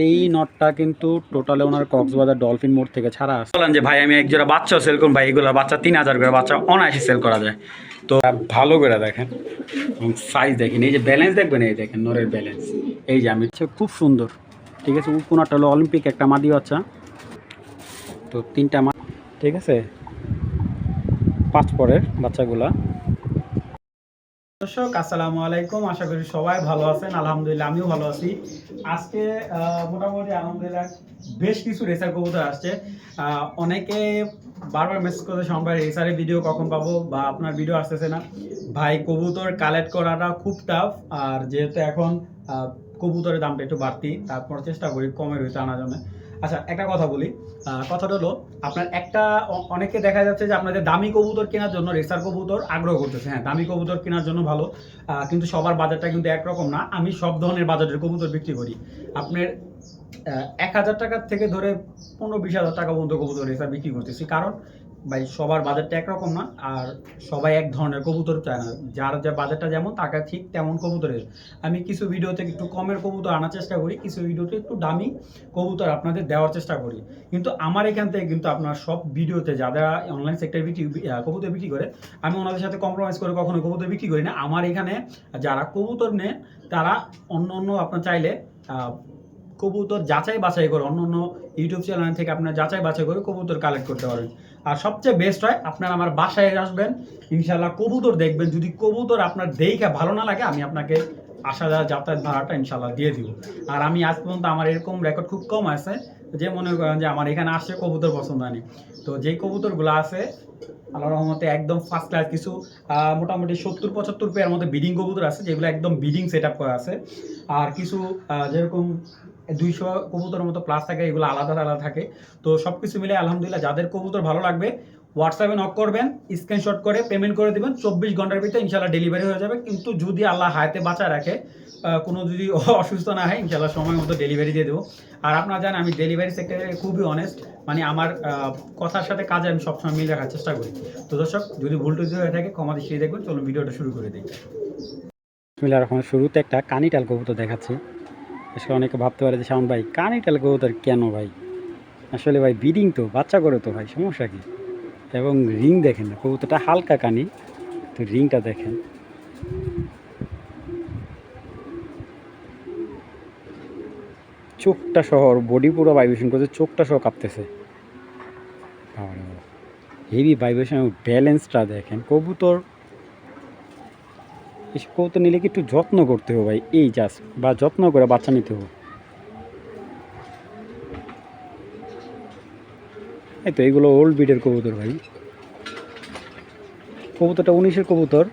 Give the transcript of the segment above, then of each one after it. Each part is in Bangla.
এই নটটা কিন্তু টোটালে ওনার কক্সবাজার ডলফিন মোড় থেকে ছাড়া আছে। বলেন যে ভাই আমি এক জোড়া বাচ্চাও সেল করুন, ভাই এগুলো বাচ্চা 3000 করে বাচ্চা অনায়াসে সেল করা যায়। তো ভালো করে দেখেন এবং সাইজ দেখেন, এই যে ব্যালেন্স দেখবেন, এই দেখেন নরের ব্যালেন্স, এই যে আমি খুব সুন্দর। ঠিক আছে, কোনটা হলো অলিম্পিক একটা মাদি বাচ্চা, তো 3টা মা, ঠিক আছে, 5 পরের বাচ্চাগুলা। দর্শক আসসালামু আলাইকুম, আশা করি সবাই ভালো আছেন। আলহামদুলিল্লাহ আমিও ভালো আছি। আজকে মোটামুটি আলহামদুলিল্লাহ বেশ কিছু রেসার কবুতর আসছে। অনেকে বারবার মেসেজ করতে সম্ভব রেসারের ভিডিও কখন পাবো বা আপনার ভিডিও আসতেছে না। ভাই কবুতর কালেক্ট করাটা খুব টাফ, আর যেহেতু এখন কবুতরের দামটা একটু বাড়তি, তারপর চেষ্টা করি কমের হইতে আনার জন্য। আচ্ছা একটা কথা বলি, কথাটা হলো আপনার একটা অনেকে দেখা যাচ্ছে যে আপনাদের দামি কবুতর কেনার জন্য রেসার কবুতর আগ্রহ করতেছে। হ্যাঁ, দামি কবুতর কেনার জন্য ভালো, কিন্তু সবার বাজারটা কিন্তু একরকম না। আমি সব ধরনের বাজারের কবুতর বিক্রি করি। আপনার 1000 টাকার থেকে ধরে 15-20 হাজার টাকা পর্যন্ত কবুতর রেসার বিক্রি করতেছি, কারণ ভাই সবার বাজারটা একরকম না, আর সবাই এক ধরনের কবুতর চায় না। যার যে বাজারটা যেমন তাকে ঠিক তেমন কবুতরের আমি কিছু ভিডিওতে একটু কমের কবুতর আনার চেষ্টা করি, কিছু ভিডিওতে একটু দামি কবুতর আপনাদের দেওয়ার চেষ্টা করি। কিন্তু আমার এখান থেকে কিন্তু আপনার সব ভিডিওতে যারা অনলাইন সেক্টরে কবুতর বিক্রি করে, আমি ওনাদের সাথে কম্প্রোমাইজ করে কখনো কবুতর বিক্রি করি না। আমার এখানে যারা কবুতর নেন তারা অন্য অন্য আপনার চাইলে কবুতর যাচাই বাছাই করে অন্য অন্য ইউটিউব চ্যানেল থেকে আপনার যাচাই বাছাই করে কবুতর কালেক্ট করতে পারেন। আর সবচেয়ে বেস্ট হয় আপনারা আমার বাসায় আসবেন, ইনশাল্লাহ কবুতর দেখবেন। যদি কবুতর আপনার দেখে ভালো না লাগে, আমি আপনাকে আসা যাওয়া যাতায়াত ভাড়াটা ইনশাল্লাহ দিয়ে দিব। আর আমি আজ পর্যন্ত আমার এরকম রেকর্ড খুব কম আছে যে মনে করেন যে আমার এখানে আসছে কবুতর পছন্দ হয়নি। তো যেই কবুতরগুলো আছে আল্লাহর রহমতে একদম ফার্স্ট ক্লাস, কিছু মোটামুটি 70-75 পেয়ার মতো বিডিং কবুতর আছে যেগুলো একদম বিডিং সেট আপ করা আছে। আর কিছু যেরকম 200 কবুতরের মতো প্লাস থাকে, এগুলো আলাদা আলাদা থাকে। তো সব কিছু মিলে আলহামদুলিল্লাহ যাদের কবুতর ভালো লাগবে হোয়াটসঅ্যাপে নক করবেন, স্ক্রিনশট করে পেমেন্ট করে দেবেন, 24 ঘন্টার ভিতরে ইনশাল্লাহ ডেলিভারি হয়ে যাবে। কিন্তু যদি আল্লাহ হাতে বাঁচা রাখে, কোনো যদি অসুস্থ না হয়, ইনশাল্লাহ সময় মতো ডেলিভারি দিয়ে দেবো। আর আপনারা জানেন আমি ডেলিভারি সেক্টরে খুবই অনেস্ট, মানে আমার কথার সাথে কাজে আমি সবসময় মিল রাখার চেষ্টা করি। তো দর্শক যদি ভুল টুল হয়ে থাকে ক্ষমা দৃষ্টিতে দেখবেন। চলুন ভিডিওটা শুরু করে দিই। বিসমিল্লাহির রহমানির রহিম। শুরুতে একটা কানিটাল কবুতর দেখাচ্ছি। আসলে অনেকে ভাবতে পারে যে শাওন ভাই কানিটাল কবুতর কেন ভাই? আসলে ভাই ব্রিডিং তো বাচ্চা করে তো ভাই, সমস্যা কি? এবং রিং দেখেন না, কবুতরটা হালকা কানি, তো রিংটা দেখেন। চোখটা সহ বডি পুরো ভাইব্রেশন করছে, চোখটা সহ কাঁপতেছে। হেভি ভাইব্রেশন, ব্যালেন্সটা দেখেন। কবুতর এসব কবুতর নিলে কি একটু যত্ন করতে হবে ভাই, এই জাস্ট, বা যত্ন করে বাচ্চা নিতে হবে। এই তো এইগুলো ওল্ড ব্রিডের কবুতর ভাই। কবুতরটা 19-এর কবুতর,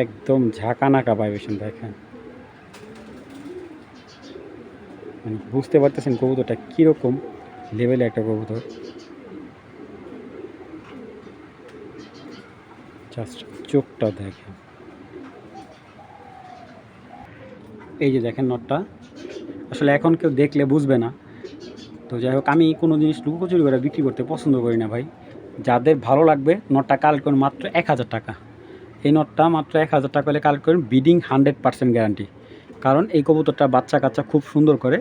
একদম ঝাঁকানাকা ভাইব্রেশন দেখেন। মানে বুঝতে পারতেছেন কবুতরটা কীরকম লেভেলে একটা কবুতর। জাস্ট চোখটা দেখেন, এই যে দেখেন নটটা। আসলে এখন কেউ দেখলে বুঝবে না। তো যাই হোক, আমি কোনো জিনিস লুকোচুরি করে বিক্রি করতে পছন্দ করি না ভাই। যাদের ভালো লাগবে নটটা কালেক্ট করুন মাত্র 1000 টাকা। এই নটটা মাত্র 1000 টাকা হলে কালেক্ট করেন, ব্রিডিং 100% গ্যারান্টি। কারণ এই কবুতরটা বাচ্চা কাচ্চা খুব সুন্দর করে,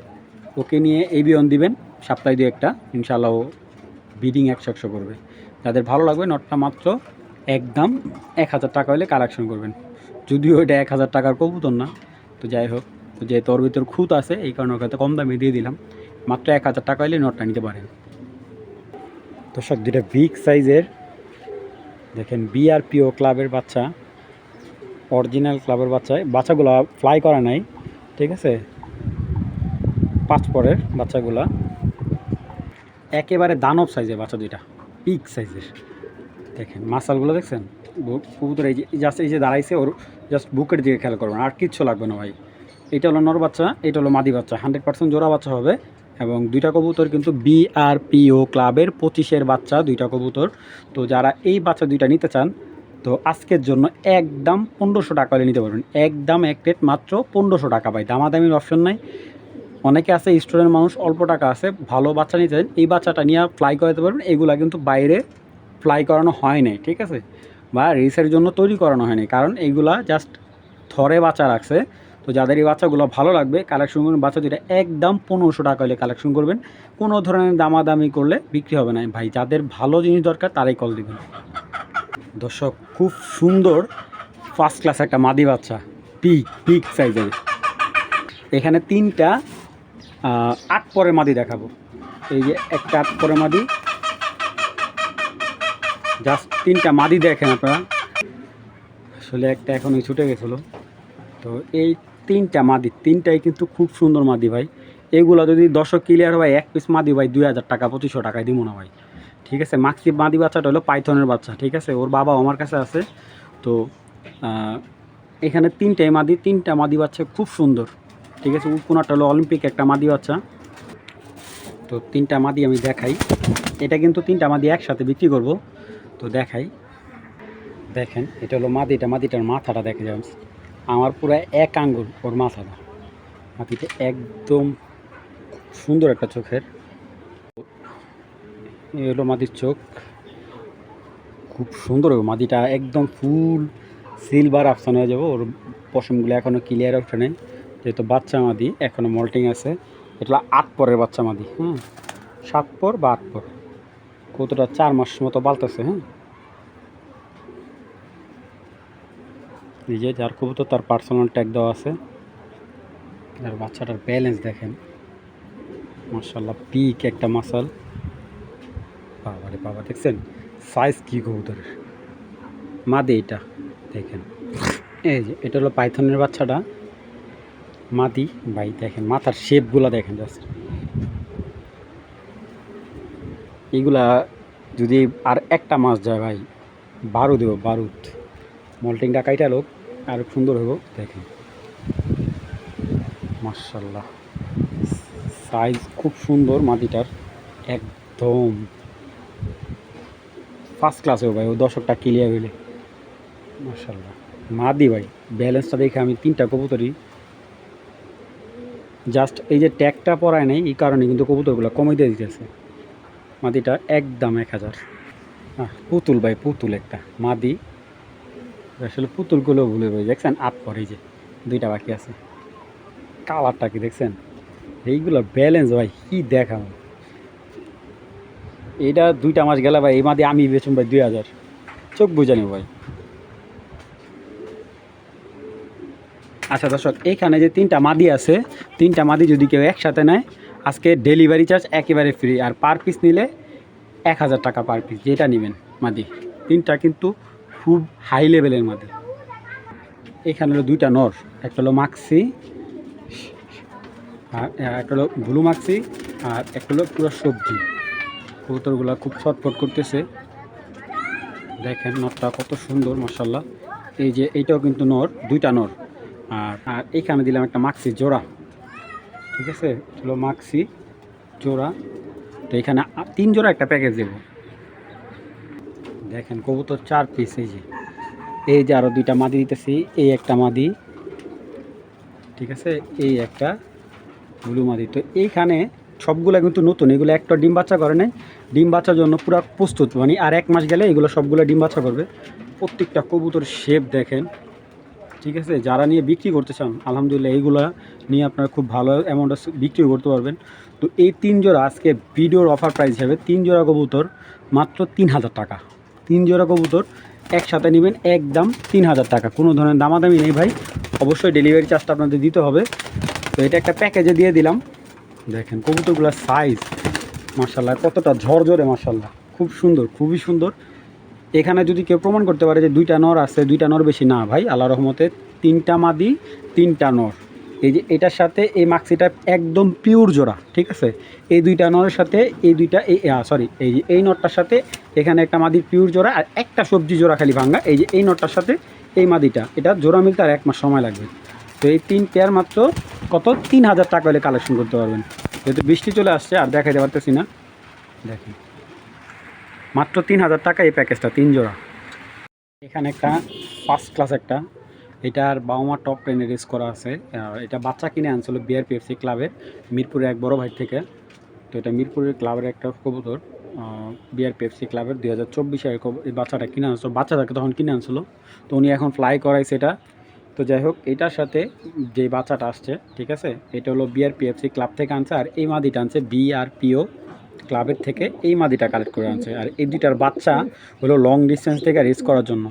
ওকে নিয়ে এবিয়ন দিবেন সপ্তাহে 2-1টা, ইনশাআল্লাহ ও ব্রিডিং 100 করবে। যাদের ভালো লাগবে নটটা মাত্র একদম 1000 টাকা হলে কালেকশন করবেন। যদিও এটা 1000 টাকার কবুতর না, তো যাই হোক, তো যেহেতু ওর ভিতর খুঁত আছে এই কারণে ওকে কম দামে দিয়ে দিলাম। মাত্র 1000 টাকা হলে নটটা নিতে পারেন। দর্শক দুটা বিগ সাইজের দেখেন, বিআরপিও ক্লাবের বাচ্চা, অরিজিনাল ক্লাবের বাচ্চাগুলো ফ্লাই করা নাই, ঠিক আছে, 5 পরের বাচ্চাগুলা, একেবারে দানব সাইজের বাচ্চা, দুইটা বিগ সাইজের। দেখেন মাসালগুলো দেখছেন, কবুতর এই যে জাস্ট এই যে দাঁড়াইছে, ওর জাস্ট বুকের দিকে খেয়াল করবেন, আর কিচ্ছু লাগবে না ভাই। এটা হলো নর বাচ্চা, এটা হলো মাদি বাচ্চা, 100% জোড়া বাচ্চা হবে। এবং দুইটা কবুতর কিন্তু বিআরপিও ক্লাবের 25-এর বাচ্চা, দুইটা কবুতর। তো যারা এই বাচ্চা দুইটা নিতে চান, তো আজকের জন্য একদম 1500 টাকা হলে নিতে পারবেন। একদম এক রেট মাত্র 1500 টাকা ভাই, দামাদামির অপশন নাই। অনেকে আছে স্টুডেন্ট মানুষ, অল্প টাকা আছে, ভালো বাচ্চা নিতে চান, এই বাচ্চাটা নিয়ে ফ্লাই করাতে পারবেন। এগুলা কিন্তু বাইরে ফ্লাই করানো হয় নাই, ঠিক আছে, বা রেসের জন্য তৈরি করানো হয়নি, কারণ এইগুলা জাস্ট থরে বাচ্চা রাখছে। তো যাদের এই বাচ্চাগুলো ভালো লাগবে কালেকশন করবেন, বাচ্চা দুইটা একদম 1500 টাকা হলে কালেকশন করবেন, কোনো ধরনের দামাদামি করলে বিক্রি হবে না ভাই। যাদের ভালো জিনিস দরকার তারাই কল দিবেন। দর্শক খুব সুন্দর ফার্স্ট ক্লাস একটা মাদি বাচ্চা, পিক সাইজের। এখানে 3টা 8 পরের মাদি দেখাবো। এই যে একটা 8 পরের মাদি, জাস্ট 3টা মাদি দেখেন আপনারা। আসলে একটা এখনই ছুটে গেছিলো। তো এই 3টা মাদি, 3টাই কিন্তু খুব সুন্দর মাদি ভাই। এগুলো যদি দর্শক ক্লিয়ার হয়, এক পিস মাদি ভাই 2000 টাকা 2500 টাকায় দিব না ভাই, ঠিক আছে। মাক্সি মাদি বাচ্চাটা হলো পাইথনের বাচ্চা, ঠিক আছে। ওর বাবা আমার কাছে আছে। তো এখানে 3টাই মাদি, 3টা মাদি বাচ্চা খুব সুন্দর, ঠিক আছে। কোনটা হলো অলিম্পিক একটা মাদি বাচ্চা। তো 3টা মাদি আমি দেখাই। এটা কিন্তু 3টা মাদি একসাথে বিক্রি করব। তো দেখাই, দেখেন এটা হলো মাদিটা। মাদিটার মাথাটা দেখে যাবেন, আমার পুরো 1 আঙ্গুল ওর মাথাটা। মাদিটা একদম সুন্দর একটা চোখের। এই হলো মাদির চোখ, খুব সুন্দর। মাদিটা একদম ফুল সিলভার আফসান হয়ে যাবো। ওর পশমগুলো এখনও ক্লিয়ার ওঠে নেই, যেহেতু বাচ্চা মাদি এখনও মল্টিং আছে। এটা 8 পরের বাচ্চা মাদি, 7 পর বা 8 পর। কতটা 4 মাস মতো বালতেছে। নিজে যার কবুতর তার পার্সোনাল ট্যাগ দেওয়া আছে। আর বাচ্চাটার ব্যালেন্স দেখেন, মাশাআল্লাহ পিক একটা মাসাল। বাবারে বাবা, দেখছেন সাইজ কি কবুতরের। মাদি এটা দেখেন, এই যে এটা হলো পাইথনের বাচ্চাটা মাদি ভাই। দেখেন মাথার শেপগুলো দেখেন জাস্ট। এইগুলা যদি আর একটা মাস যায় ভাই, বারুদ দেবো বারুদ। মল্টিং ডাকাইটা লোক আর সুন্দর হইব। দেখেন মাশাআল্লাহ, সাইজ খুব সুন্দর মাদিটার, একদম ফার্স্ট ক্লাস হবে ভাই। ও দর্শকটা ক্লিয়ার হইলে মাশাআল্লাহ। মাদি ভাই ব্যালেন্সটা দেখে আমি 3টা কবুতরই জাস্ট এই যে ট্যাগটা পরায় নেই, এই কারণে কিন্তু কবুতরগুলো কমে দিয়ে দিতেছে। মাদিটা একদম 1000। পুতুল ভাই, পুতুল একটা মাদি। আসলে পুতুলগুলো ভুলে ভাই, দেখছেন 8 পরে যে 2টা বাকি আছে। কালারটা কি দেখছেন, এইগুলো ব্যালেন্স ভাই কি দেখাম। এইটা 2টা মাস গেলে ভাই এই মাদি আমি বেচুম ভাই 2000, চোখ বুঝানি ভাই। আচ্ছা দর্শক, এইখানে যে 3টা মাদি আছে, 3টা মাদি যদি কেউ একসাথে নেয় আজকে ডেলিভারি চার্জ একেবারে ফ্রি। আর পার পিস নিলে 1000 টাকা পার পিস, যেটা নেবেন মাদি। 3টা কিন্তু খুব হাই লেভেলের মাদি। এখানে হলো 2টা নর, একটা হলো মাক্সি আর একটা হলো ব্লু মাক্সি, আর একটা হলো পুরো সবজি। কবুতরগুলো খুব ছটফট করতেছে, দেখেন নরটা কত সুন্দর মাশাআল্লাহ। এই যে এইটাও কিন্তু নর, 2টা নর। আর এইখানে দিলাম একটা মাক্সি জোড়া, ঠিক আছে। হলো মাক্সি জোড়া। তো এখানে 3 জোড়া একটা প্যাকেজ দেব। দেখেন কবুতর 4 পিস। এই যে আরও 2টা মাদি দিতেছি, এই একটা মাদি, ঠিক আছে, এই একটা ব্লু মাদি। তো এইখানে সবগুলো কিন্তু নতুন, এগুলো একটা ডিম বাচ্চা করে নেই। ডিম বাচ্চার জন্য পুরো প্রস্তুত, মানে আর 1 মাস গেলে এগুলো সবগুলো ডিম বাচ্চা করবে। প্রত্যেকটা কবুতর শেপ দেখেন, ঠিক আছে। যারা নিয়ে বিক্রি করতে চান আলহামদুলিল্লাহ এইগুলো নিয়ে আপনারা খুব ভালো অ্যামাউন্টে বিক্রি করতে পারবেন। তো এই 3 জোড়া আজকে ভিডিওর অফার প্রাইস হিসাবে 3 জোড়া কবুতর মাত্র 3000 টাকা। 3 জোড়া কবুতর একসাথে নেবেন একদম 3000 টাকা, কোনো ধরনের দামাদামি নেই ভাই। অবশ্যই ডেলিভারি চার্জটা আপনাদের দিতে হবে। তো এটা একটা প্যাকেজে দিয়ে দিলাম। দেখেন কবুতরগুলোর সাইজ মাশাআল্লাহ কতটা ঝরঝরে, মাশাআল্লাহ খুব সুন্দর, খুবই সুন্দর। এখানে যদি কেউ প্রমাণ করতে পারে যে 2টা নর আছে, 2টা নর বেশি না ভাই, আল্লাহর রহমতে 3টা মাদি 3টা নর। এই যে এটার সাথে এই মাক্সিটা একদম পিওর জোড়া, ঠিক আছে। এই 2টা নরের সাথে এই 2টা এই যে এই নটটার সাথে এখানে একটা মাদির পিওর জোড়া, আর একটা সবজি জোড়া খালি ভাঙ্গা। এই যে এই নটটার সাথে এই মাদিটা, এটা জোড়া মিলতে আর 1 মাস সময় লাগবে। তো এই 3 পেয়ার মাত্র কত 3000 টাকা হলে কালেকশন করতে পারবেন। যেহেতু বৃষ্টি চলে আসছে আর দেখাইতে পারতেছি না, দেখেন মাত্র 3000 টাকা এই প্যাকেজটা 3 জোড়া। এখানে একটা ফার্স্ট ক্লাস একটা, এটার বাউমা টপ 10 রেস করা আছে। এটা বাচ্চা কিনে আনছিল বিআরপিএফসি ক্লাবের, মিরপুরের এক বড় ভাই থেকে। তো এটা মিরপুরের ক্লাবের একটা কবুতর, বিআরপিএফসি ক্লাবের 2024 এই বাচ্চাটা কিনে আনছিল। বাচ্চাটাকে তখন কিনে আনছিল, তো উনি এখন ফ্লাই করাইছে এটা। তো তো যাই হোক, এটার সাথে যে বাচ্চাটা আসছে, ঠিক আছে, এটা হলো বিআরপিএফসি ক্লাব থেকে আনছে, আর এই মাদিটা আনছে বিআরপিও ক্লাবের থেকে, এই মাদিটা কালেক্ট করে আনছে। আর এই দুইটার বাচ্চা হলো লং ডিস্টেন্স থেকে রেস করার জন্য।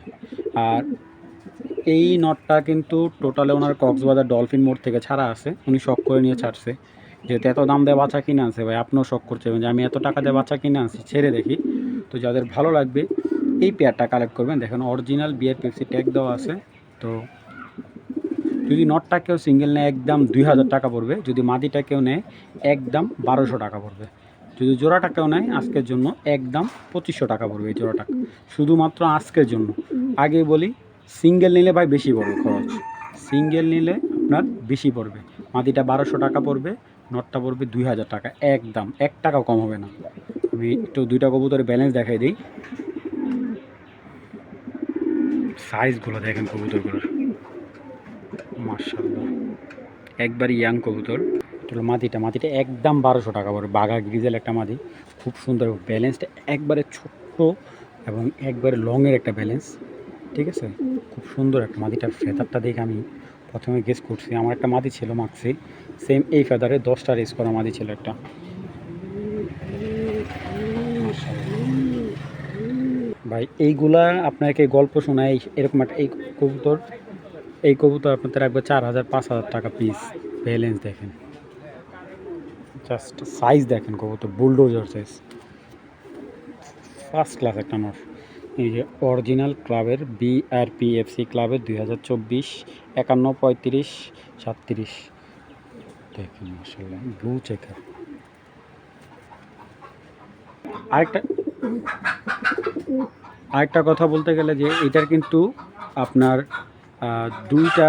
আর এই নটটা কিন্তু টোটালে ওনার কক্সবাজার ডলফিন মোড় থেকে ছাড়া আছে, উনি শখ করে নিয়ে ছাড়ছে। যেহেতু এত দাম দিয়ে বাচ্চা কিনে আনছে ভাই, আপনিও শখ করছেন যে আমি এত টাকা দিয়ে বাচ্চা কিনে আনছি, ছেড়ে দেখি। তো যাদের ভালো লাগবে এই পেয়ারটা কালেক্ট করবেন। দেখেন অরিজিনাল বিআরপিএফসি ট্যাগ দেওয়া আছে। তো যদি নটটা কেউ সিঙ্গেল নেয় একদম 2000 টাকা পড়বে, যদি মাদিটা কেউ নেয় একদম 1200 টাকা পড়বে, যদি জোড়াটা কেউ নেয় আজকের জন্য একদম 2500 টাকা পড়বে এই জোড়াটা, শুধুমাত্র আজকের জন্য। আগে বলি, সিঙ্গেল নিলে ভাই বেশি পড়বে খরচ, সিঙ্গেল নিলে আপনার বেশি পড়বে। মাদিটা 1200 টাকা পড়বে, নটটা পড়বে 2000 টাকা, একদম 1 টাকাও কম হবে না। আমি একটু দুইটা কবুতরের ব্যালেন্স দেখাই দিই, সাইজগুলো দেখেন কবুতরগুলোর, মাশাআল্লাহ একবার ইয়াং কবুতর। এটা মাদিটা একদম 1200 টাকা পড়বে, বাঘা গ্রিজেল একটা মাদি, খুব সুন্দর, ব্যালেন্সটা একবারে ছোট্ট এবং একবারে লংয়ের একটা ব্যালেন্স, ঠিক আছে, খুব সুন্দর একটা। মাদিটার ফেদারটা দেখে আমি প্রথমে গেস করছি, আমার একটা মাদি ছিল মাক্সি, সেম এই ফেদারে 10টা রেস করা মাদি ছিল একটা। ভাই এইগুলা আপনাকে গল্প শোনায়, এরকম একটা এই কবুতর আপনাদের রাখবে 4000 5000 টাকা পিস। ব্যালেন্স দেখেন, জাস্ট সাইজ দেখেন, কবুতর বুলডোজার সাইজ, ফার্স্ট ক্লাস একটা নর। এই যে অরিজিনাল ক্লাবের বিআরপিএফসি ক্লাবের 2024 51 35 37 দেখেন, মাশাআল্লাহ ব্লু চেকার। আরেকটা কথা বলতে গেলে যে এটার কিন্তু আপনার দুইটা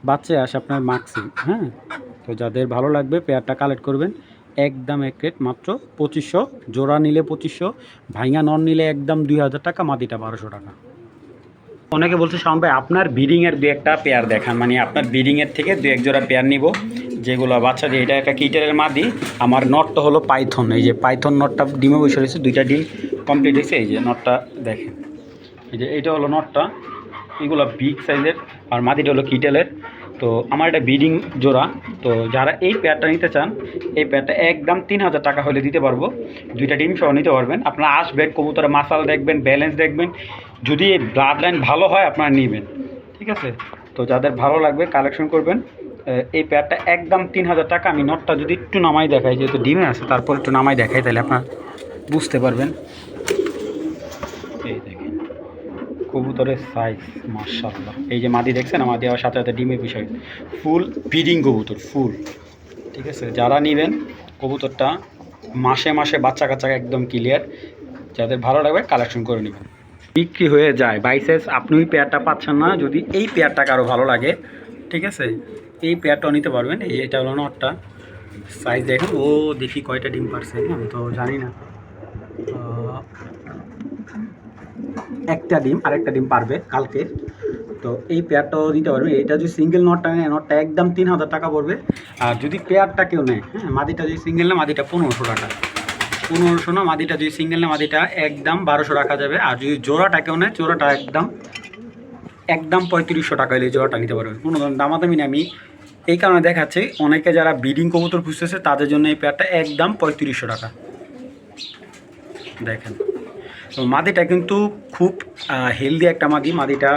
বাচ্চা আসে আপনার মাক্সি, হ্যাঁ। তো যাদের ভালো লাগবে পেয়ারটা কালেক্ট করবেন, একদম এক রেট মাত্র 2500, জোড়া নিলে 2500, ভাইঙা নন নিলে একদম 2000 টাকা, মাদিটা 1200 টাকা। অনেকে বলছে শাওন ভাই আপনার ব্রিডিংয়ের দু একটা পেয়ার দেখান, মানে আপনার ব্রিডিংয়ের থেকে দু এক জোড়া পেয়ার নিব যেগুলো বাচ্চা দিয়ে। এটা একটা কিটারের মাদি, আমার নটটা হলো পাইথন, এই যে পাইথন নটটা ডিমে বসে রয়েছে, দুইটা ডিম কমপ্লিট হয়েছে। এই যে নটটা দেখেন, এই যে এইটা হলো নটটা, এগুলো বিগ সাইজের, আর মাদিটা হলো কিটেলের। তো আমার এটা ব্রিডিং জোড়া, তো যারা এই পেয়ারটা নিতে চান, এই পেয়ারটা একদম 3000 টাকা হলে দিতে পারবো, দুইটা ডিম সহ নিতে পারবেন। আপনারা আসবেন, কবুতরের মাসাল দেখবেন, ব্যালেন্স দেখবেন, যদি ব্লাড লাইন ভালো হয় আপনারা নেবেন, ঠিক আছে। তো যাদের ভালো লাগবে কালেকশন করবেন। এই পেয়ারটা একদম 3000 টাকা। আমি নটটা যদি একটু নামাই দেখাই, যেহেতু ডিমে আছে, তারপর একটু নামাই দেখাই, তাহলে আপনারা বুঝতে পারবেন। এই দেখেন কবুতরের সাইজ, মাশাআল্লাহ। এই যে মাদি দেখছেন, মাদি আমার সাথে সাথে ডিমের বিষয়, ফুল ব্রিডিং কবুতর, ফুল, ঠিক আছে। যারা নেবেন কবুতরটা মাসে মাসে বাচ্চা কাচ্চা একদম ক্লিয়ার, যাদের ভালো লাগবে কালেকশন করে নেবেন। বিক্রি হয়ে যায় বাইসেস, আপনি ওই পেয়ারটা পাচ্ছেন না, যদি এই পেয়ারটা কারো ভালো লাগে, ঠিক আছে, এই পেয়ারটাও নিতে পারবেন। এই এটা হলো নটটা, সাইজ দেখুন, ও দেখি কয়টা ডিম পারছে, আমি তো জানি না, একটা ডিম, আরেকটা ডিম পারবে কালকে। তো এই পেয়ারটাও নিতে পারবে। এটা যদি সিঙ্গেল নটটা নেয়, নটটা একদম 3000 টাকা পড়বে। আর যদি পেয়ারটা কেউ নেয়, হ্যাঁ, মাদিটা যদি সিঙ্গেল নেয়, মাদিটা 1500 টাকা, 1500 না, মাদিটা যদি সিঙ্গেল নেয়, মাদিটা একদম 1200 রাখা যাবে। আর যদি জোড়াটা কেউ নেয়, জোড়াটা একদম 3500 টাকা হলে জোড়াটা নিতে পারবে, কোনো ধরনের দামাদামি নেই। আমি এই কারণে দেখাচ্ছি, অনেকে যারা ব্রিডিং কবুতর খুঁজতেছে তাদের জন্য এই পেয়ারটা একদম 3500 টাকা। দেখেন, তো মাদিটা কিন্তু খুব হেলদি একটা মাদিটা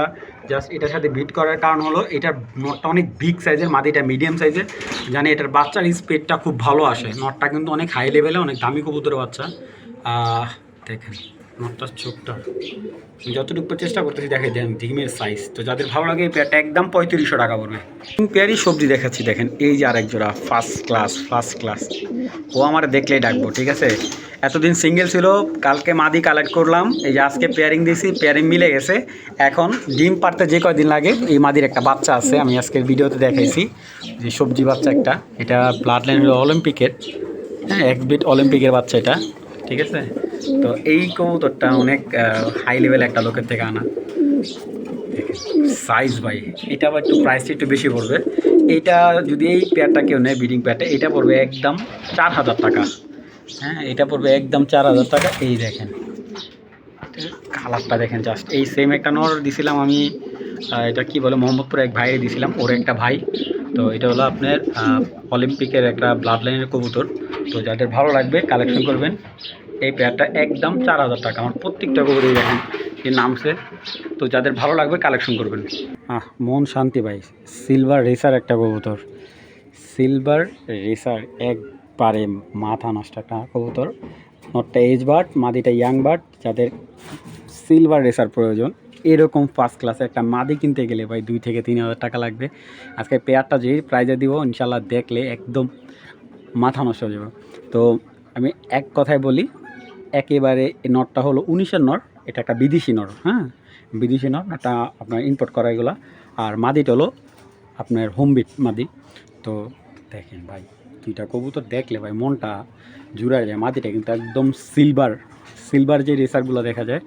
জাস্ট এটার সাথে বিট করার কারণ হলো এটার নটটা অনেক বিগ সাইজের, মাদিটা মিডিয়াম সাইজের, জানি এটার বাচ্চার স্পিডটা খুব ভালো আসে। নটটা কিন্তু অনেক হাই লেভেলে, অনেক দামি কবুতরের বাচ্চা। দেখেন নটটার চোখটা, যতটুকু চেষ্টা করতেছি দেখাই দেন ডিমের সাইজ। তো যাদের ভালো লাগে এই পেয়ারটা একদম 3500 টাকা পড়বে। পেয়ারই সবজি দেখাচ্ছি, দেখেন এই যে আরেক জোড়া, ফার্স্ট ক্লাস। ও আমার দেখলেই ডাকবো, ঠিক আছে। এতদিন সিঙ্গেল ছিল, কালকে মাদি কালেক্ট করলাম, এই যে আজকে পেয়ারিং দিয়েছি, পেয়ারিং মিলে গেছে। এখন ডিম পারতে যে কয়দিন লাগে, এই মাদির একটা বাচ্চা আছে, আমি আজকের ভিডিওতে দেখাইছি, যে সবজি বাচ্চা একটা, এটা ব্লাড লাইন হলো অলিম্পিকের, হ্যাঁ, এক্সবিট অলিম্পিকের বাচ্চা এটা, ঠিক আছে। তো এই কবুতরটা অনেক হাই লেভেল একটা লোকের থেকে আনা, সাইজ ভাই। এটা আবার একটু প্রাইসটা একটু বেশি পড়বে। এইটা যদি এই পেয়ারটা কেউ নেয়, ব্রিডিং পেয়ারটা, এটা পড়বে একদম 4000 টাকা, হ্যাঁ, এটা পড়বে একদম 4000 টাকা। এই দেখেন কালারটা দেখেন, জাস্ট এই সেম একটা নর দিছিলাম আমি এটা কি বলে মোহাম্মদপুরে এক ভাইয়ে দিয়েছিলাম, ওর একটা ভাই। তো এটা হলো আপনার অলিম্পিকের একটা ব্লাড লাইনের কবুতর। তো যাদের ভালো লাগবে কালেকশন করবেন। এই পেয়ারটা একদম 4000 টাকা। আমার প্রত্যেকটা কবুতরই দেখেন যে নামছে। তো যাদের ভালো লাগবে কালেকশন করবেন। মন শান্তি ভাই, সিলভার রেসার একটা কবুতর, সিলভার রেসার একবারে মাথা নষ্ট একটা কবুতর। নটটা এজ বার্ড, মাদিটা ইয়াং বার্ড। যাদের সিলভার রেসার প্রয়োজন, এরকম ফার্স্ট ক্লাসে একটা মাদি কিনতে গেলে ভাই 2 থেকে 3000 টাকা লাগবে। আজকে পেয়ারটা যে প্রাইজে দিব ইনশাল্লাহ দেখলে একদম মাথা নষ্ট হয়ে যাবে। তো আমি এক কথায় বলি, একেবারে এই নটটা হলো 19-এর নর, এটা একটা বিদেশি নর, হ্যাঁ বিদেশি নর, এটা আপনার ইম্পোর্ট করা এগুলো। আর মাদিটা হলো আপনার হোমবিট মাদি। তো দেখেন ভাই, দুইটা কবুতর দেখলে ভাই মনটা জুড়ায় যায়। মাদিটা কিন্তু একদম সিলভার, সিলভার যে রেসারগুলো দেখা যায়,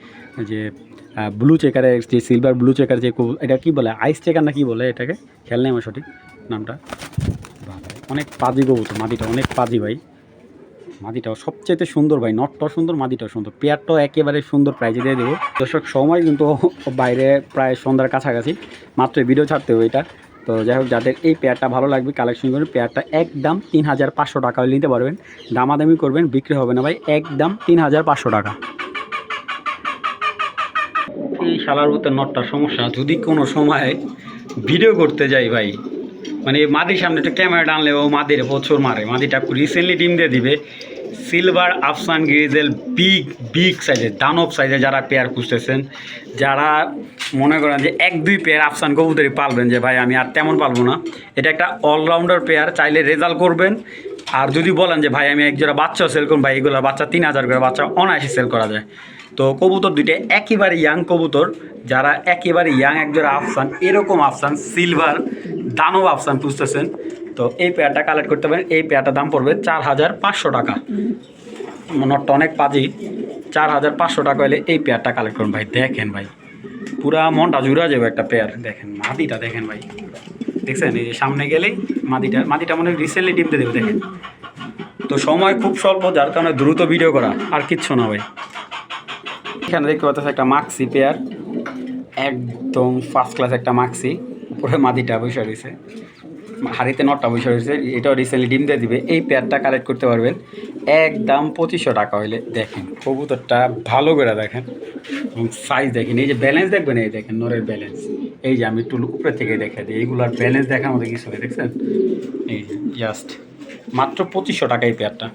যে ব্লু চেকারের যে সিলভার ব্লু চেকার যে এটা কি বলে, আইস চেকার না কি বলে এটাকে, খেয়াল নেই আমার সঠিক নামটা। অনেক পাজি কবুতর, মাদিটা অনেক পাজি ভাই। মাদিটাও সবচেয়ে সুন্দর ভাই, নটটাও সুন্দর, মাদিটাও সুন্দর। পেয়ারটাও একেবারে সুন্দর প্রাইজে দিয়ে দেবো। দর্শক সময় কিন্তু বাইরে প্রায় সন্ধ্যার কাছাকাছি, মাত্র ভিডিও ছাড়তে হবে এটা। তো যাই হোক, যাদের এই পেয়ারটা ভালো লাগবে কালেকশন করবেন। পেয়ারটা একদম 3500 টাকা নিতে পারবেন, দামাদামি করবেন, বিক্রি হবে না ভাই, একদম 3500 টাকা। এই শালার ভিতরে নটটার সমস্যা, যদি কোনো সময় ভিডিও করতে যাই ভাই, মানে মাদির সামনে একটু ক্যামেরা আনলে ও মাদির বছর মারে। মাদিটা রিসেন্টলি ডিম দিয়ে দিবে। সিলভার আফসান গ্রিজেল, বিগ বিগ সাইজের দানব সাইজের যারা পেয়ার খুঁজতেছেন, যারা মনে করেন যে 1-2 পেয়ার আফসান কবুতরই পালবেন, যে ভাই আমি আর তেমন পালবো না, এটা একটা অলরাউন্ডার পেয়ার, চাইলে রেজাল্ট করবেন। আর যদি বলেন যে ভাই আমি একজোড়া বাচ্চাও সেল করুন, ভাই এগুলো বাচ্চা 3000 করে বাচ্চা অনায়াসে সেল করা যায়। তো কবুতর দুইটা একেবারে ইয়াং কবুতর, যারা একেবারে ইয়াং একজোড়া আফসান, এরকম আফসান সিলভার দানব আফসান খুঁজতেছেন, তো এই পেয়ারটা কালেক্ট করতে পারেন। এই পেয়ারটার দাম পড়বে 4500 টাকা। নটটা অনেক পাজি, 4500 টাকা হলে এই পেয়ারটা কালেক্ট করুন ভাই। দেখেন ভাই, পুরা মনটা জুড়া যাবে একটা পেয়ার। দেখেন মাদিটা, দেখেন ভাই, দেখছেন এই যে সামনে গেলেই মাদিটা মনে হয় রিসেন্টলি ডিম দিয়ে দেবে। দেখেন, তো সময় খুব স্বল্প, যার কারণে দ্রুত ভিডিও করা, আর কিচ্ছু না ভাই। এখানে দেখতে পাচ্ছেন একটা মাক্সি পেয়ার, একদম ফার্স্ট ক্লাস একটা মাক্সি। উপরে মাদিটা বসে রয়েছে, হাড়িতে নটটা বসে রয়েছে, এটাও রিসেন্টলি ডিম দিয়ে দিবে। এই পেয়ারটা কালেক্ট করতে পারবেন একদম 2500 টাকা হইলে। দেখেন কবুতরটা ভালো করে দেখেন এবং সাইজ দেখেন, এই যে ব্যালেন্স দেখবেন, এই দেখেন নরের ব্যালেন্স। এই যে আমি একটু উপরে থেকে দেখে দিই, এইগুলোর ব্যালেন্স দেখার মধ্যে কিছু দেখছেন, এই যে জাস্ট মাত্র 2500 টাকা এই পেয়ারটা।